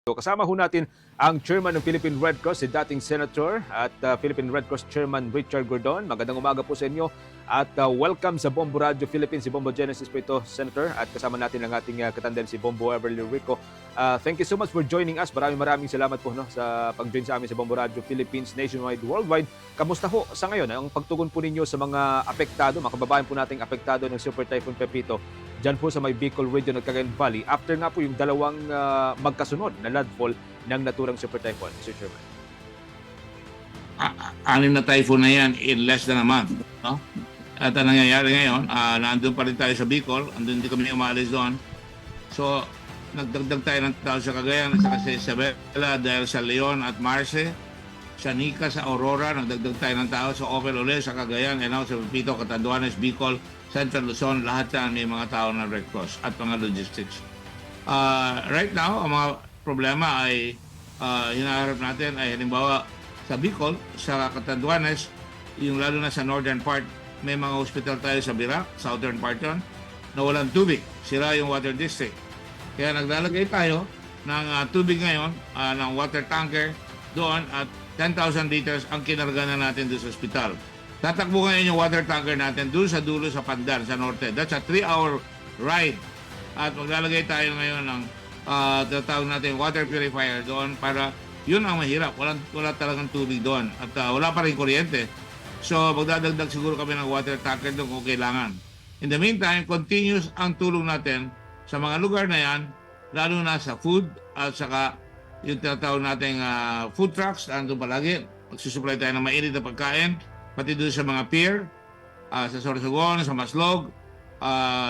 So, kasama ho natin ang chairman ng Philippine Red Cross, si dating Senator at Philippine Red Cross Chairman Richard Gordon. Magandang umaga po sa inyo at welcome sa Bombo Radio Philippines. Si Bombo Genesis po ito, Senator, at kasama natin ang ating katandem si Bombo Everly Rico. Thank you so much for joining us. Maraming salamat po sa pag-join sa amin sa Bombo Radio Philippines, nationwide, worldwide. Kamusta ho sa ngayon ang pagtugon po ninyo sa mga apektado, mga kababayan po nating apektado ng Super Typhoon Pepito dyan po sa may Bicol region at Cagayan Valley after nga po yung dalawang magkasunod na landfall ng naturang Super Typhoon, Mr. Chairman? Anim na typhoon na yan in less than a month. No? At ang nangyayari ngayon, nandun pa rin tayo sa Bicol, andun hindi kami umalis doon. So, nagdagdag tayo ng tao sa Cagayan at sa Isabela dahil sa Leon at Marce, sa Nica, sa Aurora, nagdagdag tayo ng tao sa Ovel ulit, sa Cagayan, and now sa Pepito, Catanduanes, Bicol, Central Luzon, lahat yan may mga tao ng Red Cross at mga logistics. Right now, ang mga problema ay hinaharap natin ay halimbawa sa Bicol, sa Catanduanes, yung lalo na sa northern part, may mga hospital tayo sa Birac, southern part yun, na walang tubig. Sira yung water district. Kaya naglalagay tayo ng tubig ngayon, ng water tanker doon at 10,000 liters ang kinarga na natin doon sa hospital. Tatakbo ngayon yung water tanker natin doon sa dulo sa Pandan, sa norte. That's a 3-hour ride. At maglalagay tayo ngayon ng tatawag natin water purifier doon para yun ang mahirap. Wala talagang tubig doon. At wala pa rin kuryente. So magdadagdag siguro kami ng water tanker doon kung kailangan. In the meantime, continuous ang tulong natin sa mga lugar na yan, lalo na sa food at saka yung tatawag natin food trucks, andun palagi. Magsusupply tayo ng mainit na pagkain. Pati doon sa mga pier, sa Sorsogon, sa Maslog,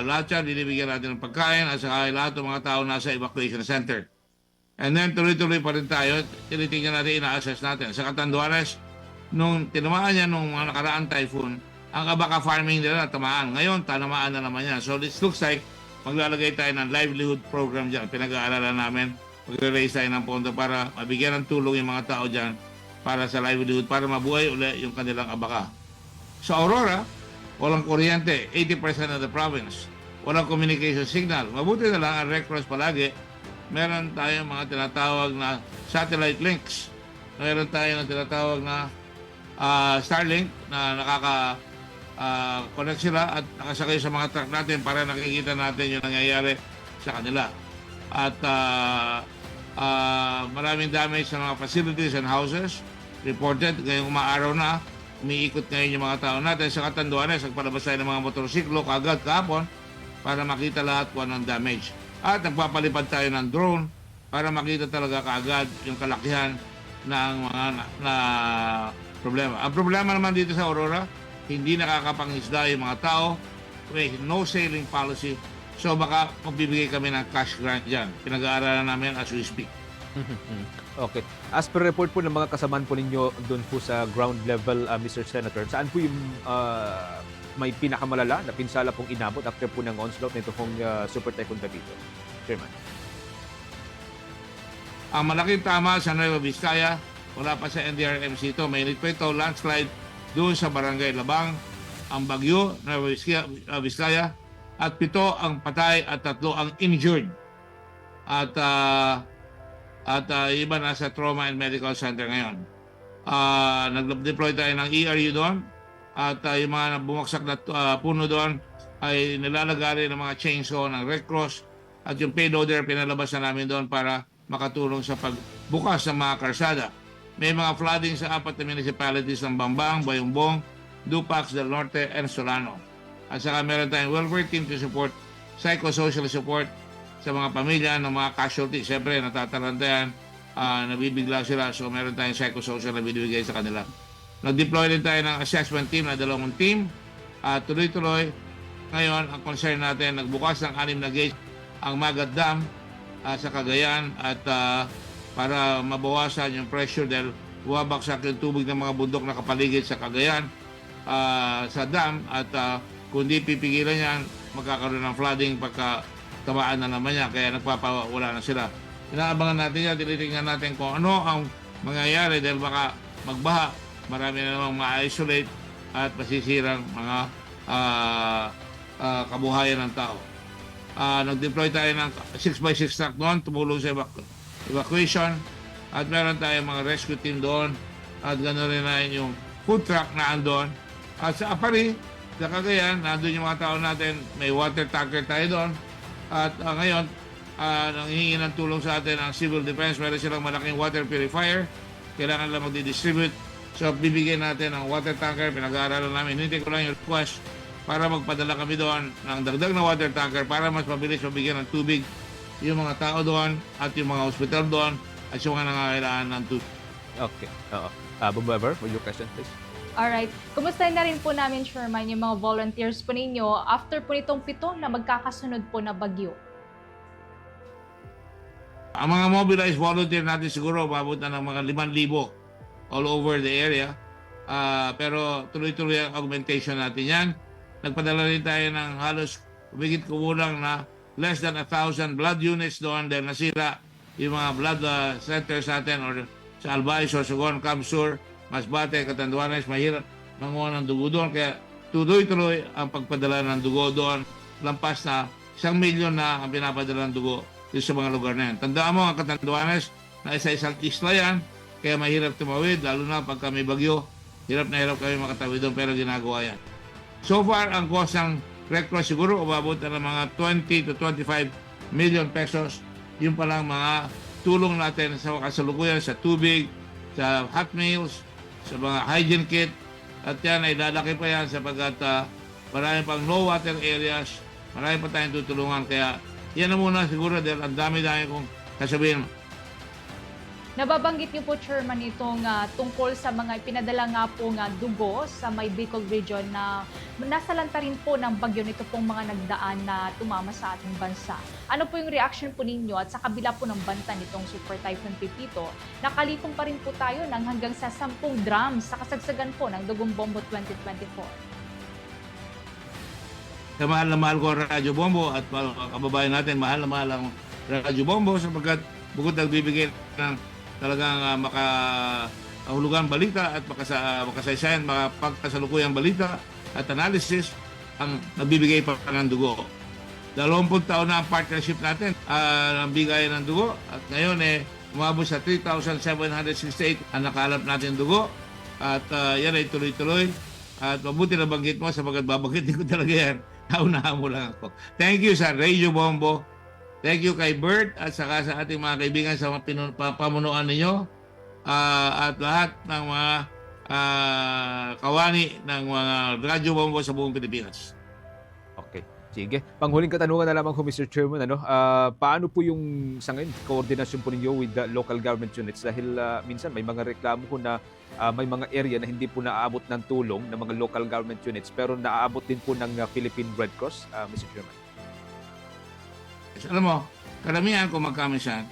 lahat yan, dinibigyan natin ng pagkain at saka lahat ng mga tao nasa evacuation center. And then tuloy-tuloy pa rin tayo, tinitingnan natin, ina-assess natin. Sa Catanduanes, nung tinamaan niya nung mga nakaraang typhoon, ang abaka farming nila tamaan. Ngayon, tanamaan na naman yan. So this looks like maglalagay tayo ng livelihood program dyan. Pinag-aaralan namin, mag-raise tayo ng pondo para mabigyan ng tulong yung mga tao dyan para sa livelihood, para mabuhay ulit yung kanilang abaka. Sa Aurora, walang kuryente, 80% of the province. Walang communication signal. Mabuti na lang ang Red Cross palagi. Meron tayong mga tinatawag na satellite links. Meron tayong tinatawag na Starlink na nakaka-connect sila at nakasakay sa mga truck natin para nakikita natin yung nangyayari sa kanila. At maraming damage sa mga facilities and houses reported. Ngayong umaaraw na, umiikot ngayon yung mga tao natin sa Catanduanes. Nagpalabas tayo ng mga motorsiklo kaagad kahapon para makita lahat kung anong damage. At nagpapalipad tayo ng drone para makita talaga kaagad yung kalakihan ng mga problema. Ang problema naman dito sa Aurora, hindi nakakapanghisda yung mga tao. No sailing policy. So baka magbibigay kami ng cash grant dyan. Pinag-aaralan namin as we speak. Okay. As per report po ng mga kasamaan po ninyo doon po sa ground level, Mr. Senator, saan po yung may pinakamalala na pinsala pong inabot after po ng onslaught nito pong Super Typhoon Pepito? Chairman. Ang malaking tama sa Nueva Vizcaya, wala pa sa NDRMC ito. Mainit po ito, landslide doon sa Barangay Labang, ang bagyo, Nueva Vizcaya, at 7 ang patay at 3 ang injured. At iba nasa Trauma and Medical Center ngayon. Nag-deploy tayo ng ERU doon at yung mga bumagsak na puno doon ay nilalagay ng mga chainsaw ng Red Cross at yung payloader pinalabas na namin doon para makatulong sa pagbukas ng mga karsada. May mga flooding sa 4 na municipalities ng Bambang, Bayumbong, Dupax, Del Norte, and Solano. At saka meron tayong welfare team to support psychosocial support sa mga pamilya ng mga casualty. Siyempre, natataranta yan, nabibigla sila. So, meron tayong psychosocial na binibigay sa kanila. Nag-deploy din tayo ng assessment team na 2 team. Tuloy-tuloy, ngayon, ang concern natin, nagbukas ng 6 na gate ang Magat Dam sa Cagayan at para mabawasan yung pressure dahil buwabagsak yung tubig ng mga bundok na kapaligid sa Cagayan sa dam at kung di pipigilan yan, magkakaroon ng flooding pagka tamaan na naman niya, kaya nagpapawala na sila. Inaabangan natin yan, tinitingnan natin kung ano ang mangyayari dahil baka magbaha, marami na namang ma-isolate at masisirang mga kabuhayan ng tao. Nag-deploy tayo ng 6x6 truck doon, tumulong sa evacuation at meron tayong mga rescue team doon at gano'n rin na yung food truck na andon. At sa Apari, sa Cagayan, nandun yung mga tao natin, may water tanker tayo doon. At ngayon, nanghihingi ng tulong sa atin ang Civil Defense. Meron silang malaking water purifier. Kailangan lang magdi-distribute. So, bibigyan natin ang water tanker. Pinag-aaralan namin. Hindi ko lang yung request para magpadala kami doon ng dagdag na water tanker para mas mabilis mabigyan ng tubig yung mga tao doon at yung mga hospital doon at yung mga nangangailangan ng tubig. Okay. Oo. Bob Weber, with your question, please. Alright. Kumustahin na rin po namin, Chairman, yung mga volunteers po ninyo after po nitong 7 na magkakasunod po na bagyo? Ang mga mobilized volunteer natin siguro mabutan ng mga 5,000 all over the area. Pero tuloy-tuloy ang augmentation natin yan. Nagpadala rin tayo ng halos umigit kumulang na less than 1,000 blood units doon dahil nasira yung mga blood centers natin or sa Albay, Sorsogon, Camsur, Masbate, Catanduanes, mahirap manguha ng dugo doon. Kaya tuloy-tuloy ang pagpadala ng dugo doon. Lampas na 1 milyon na ang pinapadala ng dugo dito sa mga lugar na yan. Tandaan mo, ang Catanduanes na isa-isang isla yan, kaya mahirap tumawid, lalo na pag kami bagyo. Hirap na hirap kami makatawid doon, pero ginagawa yan. So far, ang cost ng Red Cross siguro umabot na ng mga 20 to 25 million pesos. Yung palang mga tulong natin sa kasalukuyan, sa tubig, sa hot meals, sa mga hygiene kit. At yan ay lalaki pa yan sapagkat marami pang low water areas, marami pa tayong tutulungan. Kaya yan na muna siguro dahil ang dami-dami kong sasabihin. Nababanggit niyo po, Chairman, itong tungkol sa mga pinadala nga po dugo sa may Bicol region na nasalanta rin po ng bagyo nito pong mga nagdaan na tumama sa ating bansa. Ano po yung reaction po ninyo at sa kabila po ng banta nitong Super Typhoon Pipito, nakalikom pa rin po tayo ng hanggang sa 10 drums sa kasagsagan po ng Dugong Bombo 2024. Sa mahal na mahal ko ang Radyo Bombo at kababayan natin, mahal na mahal ang Radyo Bombo sapagkat bukod nagbibigay ng talagang makahulugang balita at makasaysayan, makapagkasalukuyang balita at analysis ang nagbibigay pa ng dugo. 20 taon na ang partnership natin ang bigay ng dugo at ngayon umabot sa 3,768 ang nakalap natin dugo at yan ay tuloy-tuloy at mabuti na banggit mo sapagkat babanggitin ko talaga yan. Naunahan mo lang ako. Thank you sa Radio Bombo. Thank you kay Bert at saka sa ating mga kaibigan sa pamunuan ninyo at lahat ng mga kawani ng mga Radyo Bombo sa buong Pilipinas. Okay. Sige. Panghuling katanungan na lamang ko, Mr. Chairman. Paano po yung sa ngayon, koordinasyon po ninyo with the local government units? Dahil minsan may mga reklamo po na may mga area na hindi po naaabot ng tulong ng mga local government units pero naaabot din po ng Philippine Red Cross, Mr. Chairman. Alam mo, karamihan kung magkamisan,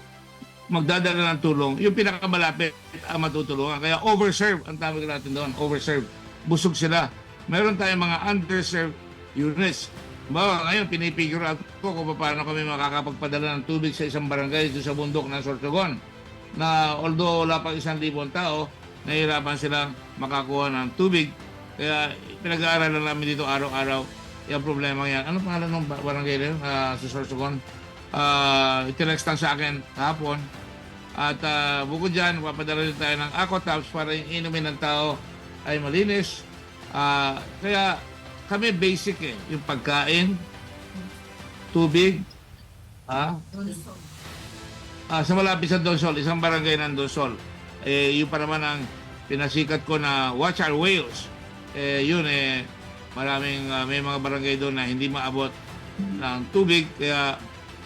magdadala ng tulong, yung pinakamalapit ang matutulungan. Kaya overserve ang tawag natin doon, overserve. Busog sila. Meron tayong mga underserved units. Bawa, ngayon, pinipigure out ko kung paano kami makakapagpadala ng tubig sa isang barangay dito sa bundok ng Sorsogon. Na although wala pang 1,000 tao, nahihirapan silang makakuha ng tubig. Kaya pinag-aaralan namin dito araw-araw yung problema yan. Ano pangalan ng barangay rin sa Sorsogon? Itinext lang sa akin kahapon. At bukod dyan, papadala rin tayo ng aquatabs para yung inumin ng tao ay malinis. Kaya kami basic yung pagkain, tubig, sa malapit sa Donsol, isang barangay ng Donsol. Yung pa naman ang pinasikat ko na Watch Our Whales. May mga barangay doon na hindi maabot ng tubig. Kaya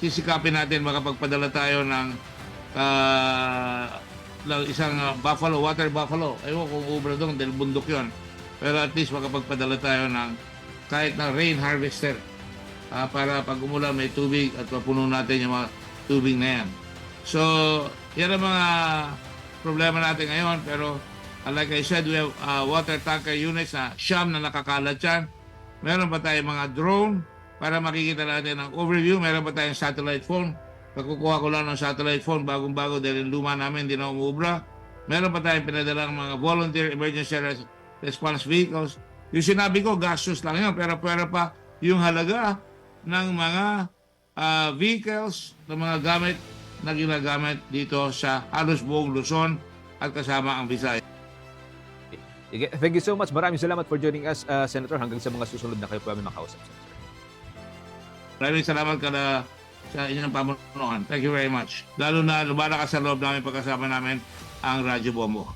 sisikapin natin makapagpadala tayo ng isang water buffalo. Ewan kung ubra doon dahil bundok yon. Pero at least makapagpadala tayo ng kahit na rain harvester para pag umulan may tubig at mapuno natin yung mga tubig na yan. So, yan ang mga problema natin ngayon. Pero like I said, we have water tanker units na siyam na nakakalat yan. Meron pa tayong mga drone para makikita natin ang overview. Meron pa tayong satellite phone. Pagkukuha ko lang ng satellite phone, bagong-bago dahil luma namin, hindi na umubra. Meron pa tayong pinadalang mga volunteer emergency response vehicles. Yung sinabi ko, gastos lang yun. Pero pa yung halaga ng mga vehicles, ng mga gamit na ginagamit dito sa halos buong Luzon at kasama ang Visayas. Sige, thank you so much. Maraming salamat for joining us, Senator. Hanggang sa mga susunod na kayo po namin makausap, Senator. Maraming salamat sa inyong pamunuan. Thank you very much. Lalo na lumalakas sa loob namin pagkasama namin ang Radyo Bombo.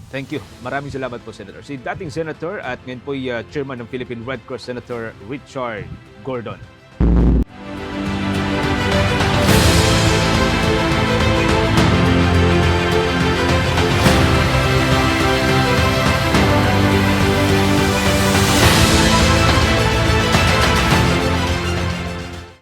Thank you. Maraming salamat po, Senator. Si dating Senator at ngayon po Chairman ng Philippine Red Cross, Senator Richard Gordon.